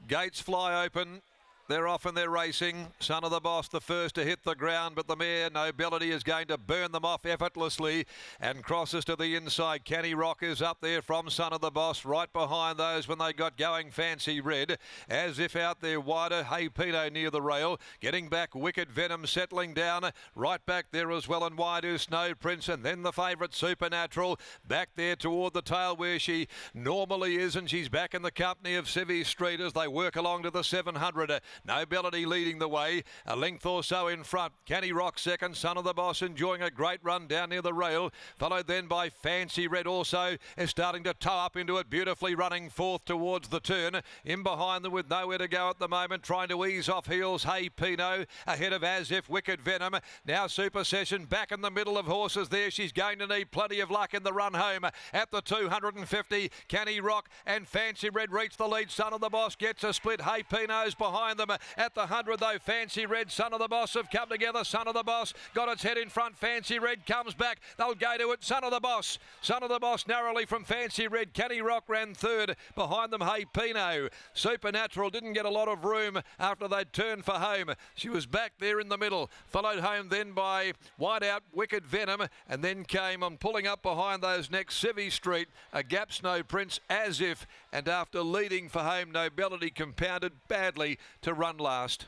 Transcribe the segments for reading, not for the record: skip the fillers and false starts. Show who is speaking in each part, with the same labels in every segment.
Speaker 1: Gates fly open. They're off and they're racing. Son of the Boss, the first to hit the ground, but the mare Nobility is going to burn them off effortlessly and crosses to the inside. Canny Rock is up there from Son of the Boss, right behind those when they got going. Fancy Red, as if out there wider. Hey Pino near the rail, getting back. Wicked Venom settling down, right back there as well and wide is Snow Prince, and then the favourite Supernatural back there toward the tail where she normally is, and she's back in the company of Civvy Street as they work along to the 700. Nobility leading the way, a length or so in front. Canny Rock second, Son of the Boss enjoying a great run down near the rail, followed then by Fancy Red also is starting to tow up into it, beautifully running fourth towards the turn. In behind them with nowhere to go at the moment, trying to ease off heels. Hey Pino ahead of As If Wicked Venom. Now Super Session back in the middle of horses there. She's going to need plenty of luck in the run home at the 250. Canny Rock and Fancy Red reach the lead. Son of the Boss gets a split. Hey Pino's behind them. At the 100 though, Fancy Red, Son of the Boss have come together. Son of the Boss got its head in front. Fancy Red comes back. They'll go to it. Son of the Boss. Son of the Boss narrowly from Fancy Red. Canny Rock ran third. Behind them, Hey Pino. Supernatural didn't get a lot of room after they'd turned for home. She was back there in the middle. Followed home then by Wide Out Wicked Venom, and then came on pulling up behind those next Civvy Street, a gap Snow Prince, As If, and after leading for home, Nobility compounded badly to run last.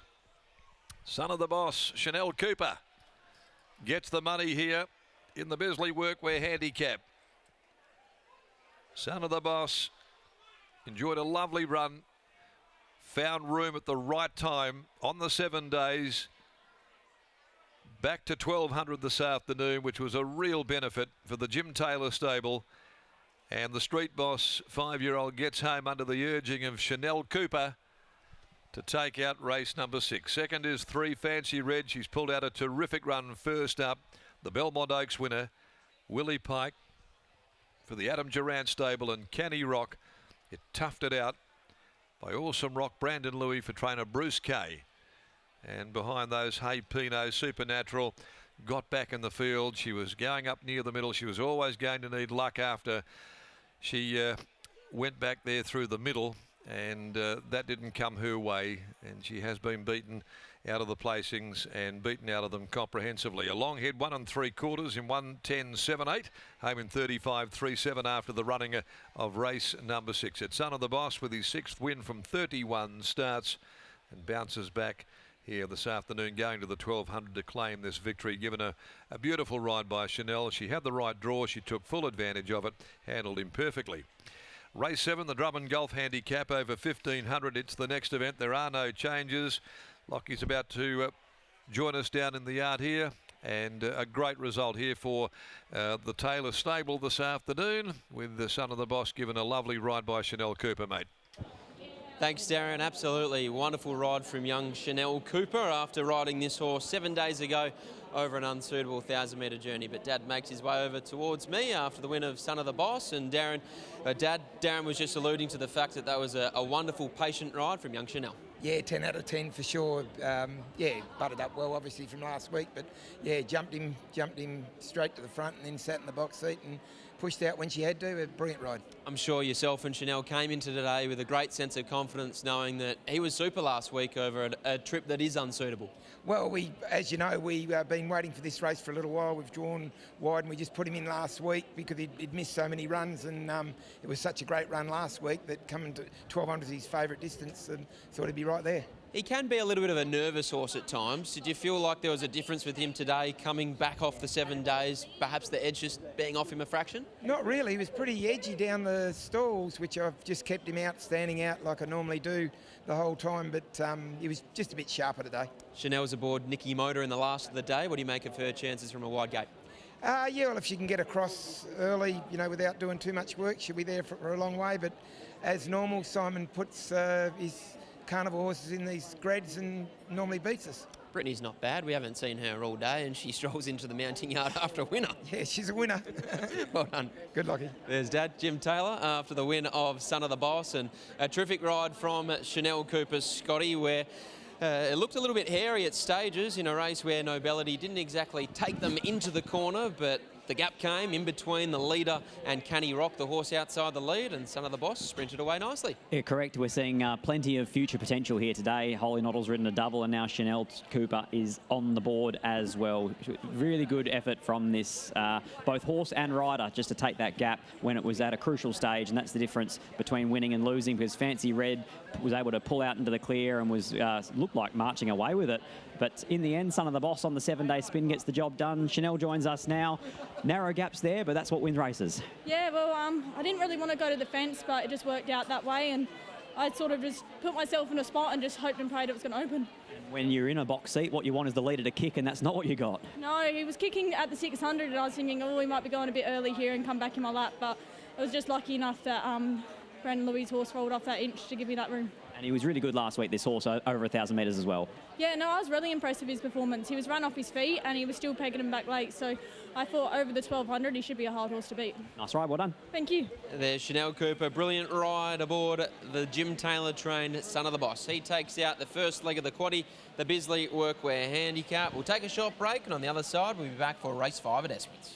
Speaker 1: Son of the Boss, Chanel Cooper, gets the money here in the Bisley Workwear Handicap. Son of the Boss enjoyed a lovely run, found room at the right time on the 7 days. Back to 1200 this afternoon, which was a real benefit for the Jim Taylor stable. And the Street Boss 5-year-old gets home under the urging of Chanel Cooper to take out race number 6. Second is 3 Fancy Red. She's pulled out a terrific run first up. The Belmont Oaks winner, Willie Pike, for the Adam Durant stable, and Canny Rock. It toughed it out by Awesome Rock, Brandon Louis for trainer Bruce Kay. And behind those, Hey Pino, Supernatural got back in the field. She was going up near the middle. She was always going to need luck after she went back there through the middle, and that didn't come her way, and she has been beaten out of the placings and beaten out of them comprehensively. A long head 1 3/4 in 1:10.78, home in 35.37 after the running of race number 6. It's Son of the Boss with his 6th win from 31 starts and bounces back here this afternoon, going to the 1200 to claim this victory. Given a beautiful ride by Chanel. She had the right draw. She took full advantage of it, handled him perfectly. Race 7, the Drummond Golf Handicap over 1500. It's the next event. There are no changes. Lockie's about to join us down in the yard here. And a great result here for the Taylor stable this afternoon, with the Son of the Boss given a lovely ride by Chanel Cooper, mate.
Speaker 2: Thanks, Darren. Absolutely wonderful ride from young Chanel Cooper after riding this horse 7 days ago over an unsuitable 1,000-metre journey. But Dad makes his way over towards me after the win of Son of the Boss. And Darren was just alluding to the fact that was a wonderful, patient ride from young Chanel.
Speaker 3: Yeah, 10 out of 10 for sure. Yeah, butted up well, obviously, from last week. But, yeah, jumped him straight to the front and then sat in the box seat and pushed out when she had to. A brilliant ride.
Speaker 2: I'm sure yourself and Chanel came into today with a great sense of confidence, knowing that he was super last week over a trip that is unsuitable.
Speaker 3: Well, as you know, we've been waiting for this race for a little while. We've drawn wide and we just put him in last week because he'd missed so many runs, and it was such a great run last week that coming to 1200 is his favourite distance, and thought he'd be right there.
Speaker 2: He can be a little bit of a nervous horse at times. Did you feel like there was a difference with him today, coming back off the 7 days, perhaps the edge just being off him a fraction?
Speaker 3: Not really. He was pretty edgy down the stalls, which I've just kept him out, standing out like I normally do the whole time, but he was just a bit sharper today.
Speaker 2: Chanel's aboard Nicky Motor in the last of the day. What do you make of her chances from a wide gate?
Speaker 3: Yeah, well, if she can get across early, without doing too much work, she'll be there for a long way. But as normal, Simon puts his carnival horses in these grads and normally beats us.
Speaker 2: Brittany's not bad. We haven't seen her all day, and she strolls into the mounting yard after a winner.
Speaker 3: Yeah, she's a winner.
Speaker 2: Well done.
Speaker 3: Good lucky.
Speaker 2: There's Dad, Jim Taylor, after the win of Son of the Boss, and a terrific ride from Chanel Cooper, Scotty, where it looked a little bit hairy at stages in a race where Nobility didn't exactly take them into the corner, but The gap came in between the leader and Canny Rock, the horse outside the lead, and Son of the Boss sprinted away nicely.
Speaker 4: Yeah, correct. We're seeing plenty of future potential here today. Holy Noddle's ridden a double, and now Chanel Cooper is on the board as well. Really good effort from this, both horse and rider, just to take that gap when it was at a crucial stage, and that's the difference between winning and losing, because Fancy Red was able to pull out into the clear and was looked like marching away with it. But in the end, Son of the Boss on the 7-day spin gets the job done. Chanel joins us now. Narrow gaps there, but that's what wins races.
Speaker 5: Yeah, well, I didn't really want to go to the fence, but it just worked out that way, and I sort of just put myself in a spot and just hoped and prayed it was going to open.
Speaker 4: When you're in a box seat, what you want is the leader to kick, and that's not what you got.
Speaker 5: No, he was kicking at the 600, and I was thinking, oh, we might be going a bit early here and come back in my lap, but I was just lucky enough that Brandon Louis' horse rolled off that inch to give me that room.
Speaker 4: And he was really good last week, this horse, over 1,000 metres as well.
Speaker 5: Yeah, no, I was really impressed with his performance. He was run off his feet and he was still pegging him back late, so I thought over the 1,200 he should be a hard horse to beat.
Speaker 4: Nice ride, well done.
Speaker 5: Thank you.
Speaker 2: There's Chanel Cooper, brilliant ride aboard the Jim Taylor trained Son of the Boss. He takes out the first leg of the quaddie, the Bisley Workwear Handicap. We'll take a short break, and on the other side we'll be back for race 5 at Esperance.